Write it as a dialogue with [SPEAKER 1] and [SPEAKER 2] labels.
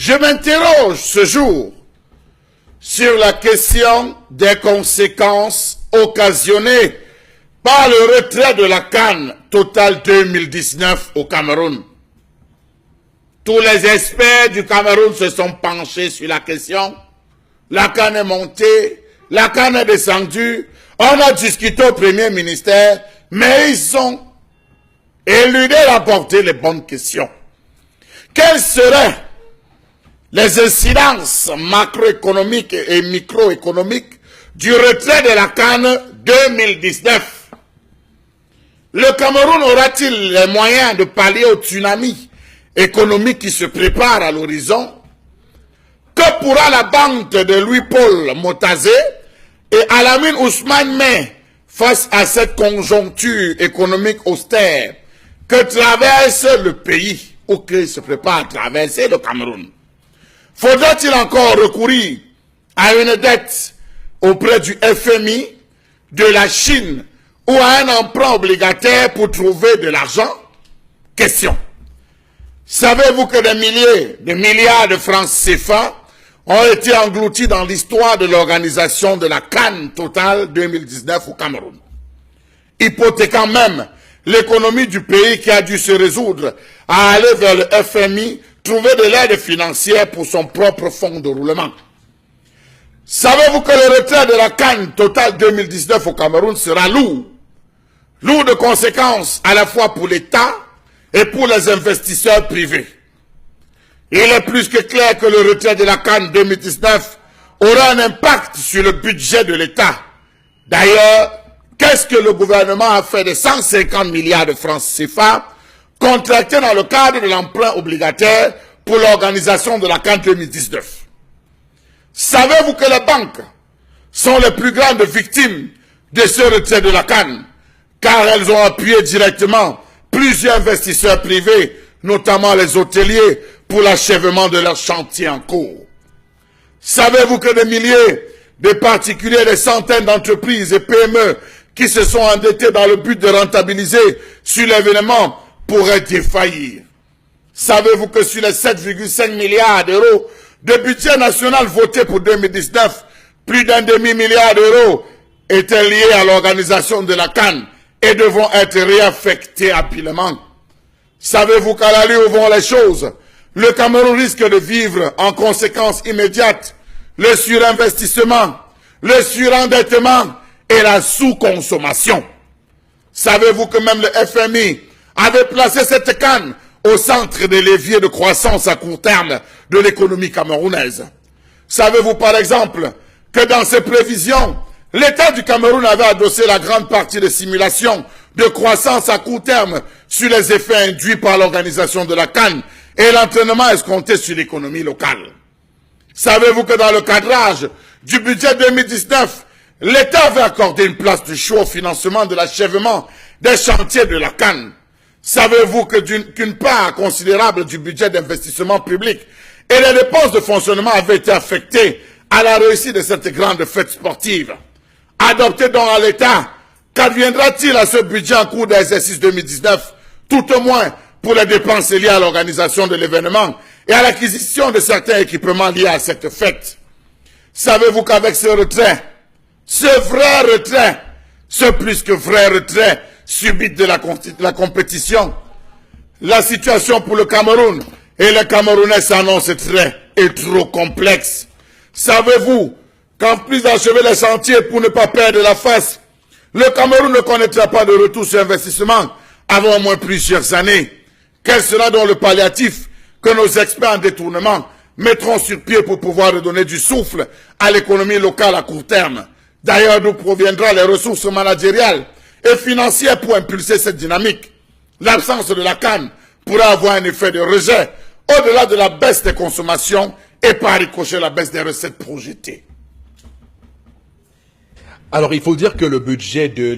[SPEAKER 1] Je m'interroge ce jour sur la question des conséquences occasionnées par le retrait de la CAN Total 2019 au Cameroun. Tous les experts du Cameroun se sont penchés sur la question. La CAN est montée, la CAN est descendue, on a discuté au Premier ministère, mais ils ont éludé d'apporter les bonnes questions. Quelles seraient les incidences macroéconomiques et microéconomiques du retrait de la CAN 2019? Le Cameroun aura-t-il les moyens de pallier au tsunami économique qui se prépare à l'horizon? Que pourra la banque de Louis-Paul Motazé et Alamine Ousmane May face à cette conjoncture économique austère que traverse le pays ou que se prépare à traverser le Cameroun? Faudra-t-il encore recourir à une dette auprès du FMI, de la Chine ou à un emprunt obligataire pour trouver de l'argent? Question. Savez-vous que des milliers de milliards de francs CFA ont été engloutis dans l'histoire de l'organisation de la CAN Total 2019 au Cameroun, hypothéquant même l'économie du pays qui a dû se résoudre à aller vers le FMI, trouver de l'aide financière pour son propre fonds de roulement? Savez-vous que le retrait de la CAN Total 2019 au Cameroun sera lourd de conséquences à la fois pour l'État et pour les investisseurs privés? Il est plus que clair que le retrait de la CAN 2019 aura un impact sur le budget de l'État. D'ailleurs, qu'est-ce que le gouvernement a fait de 150 milliards de francs CFA contractés dans le cadre de l'emprunt obligataire pour l'organisation de la CAN 2019? Savez-vous que les banques sont les plus grandes victimes de ce retrait de la CAN, car elles ont appuyé directement plusieurs investisseurs privés, notamment les hôteliers, pour l'achèvement de leurs chantiers en cours? Savez-vous que des milliers de particuliers, des centaines d'entreprises et PME qui se sont endettés dans le but de rentabiliser sur l'événement pourraient défaillir? Savez-vous que sur les 7,5 milliards d'euros de budget national voté pour 2019, plus d'un demi-milliard d'euros étaient liés à l'organisation de la CAN et devront être réaffectés habilement? Savez-vous qu'à l'allure où vont les choses, le Cameroun risque de vivre en conséquence immédiate le surinvestissement, le surendettement et la sous-consommation? Savez-vous que même le FMI avait placé cette CAN au centre des leviers de croissance à court terme de l'économie camerounaise? Savez-vous par exemple que dans ses prévisions, l'État du Cameroun avait adossé la grande partie des simulations de croissance à court terme sur les effets induits par l'organisation de la CAN et l'entraînement escompté sur l'économie locale? Savez-vous que dans le cadrage du budget 2019, l'État avait accordé une place de choix au financement de l'achèvement des chantiers de la CAN? Savez-vous que qu'une part considérable du budget d'investissement public et les dépenses de fonctionnement avaient été affectées à la réussite de cette grande fête sportive? Adopté donc à l'État, qu'adviendra-t-il à ce budget en cours d'exercice 2019, tout au moins pour les dépenses liées à l'organisation de l'événement et à l'acquisition de certains équipements liés à cette fête? Savez-vous qu'avec ce retrait, ce vrai retrait, ce plus que vrai retrait subit de la compétition, la situation pour le Cameroun et les Camerounais s'annonce très et trop complexe? Savez-vous qu'en plus d'achever les chantiers pour ne pas perdre la face, le Cameroun ne connaîtra pas de retour sur investissement avant au moins plusieurs années? Quel sera donc le palliatif que nos experts en détournement mettront sur pied pour pouvoir redonner du souffle à l'économie locale à court terme? D'ailleurs, d'où proviendront les ressources managériales et financières pour impulser cette dynamique? L'absence de la CAN pourrait avoir un effet de rejet au-delà de la baisse des consommations et par ricochet la baisse des recettes projetées.
[SPEAKER 2] Alors, il faut dire que le budget de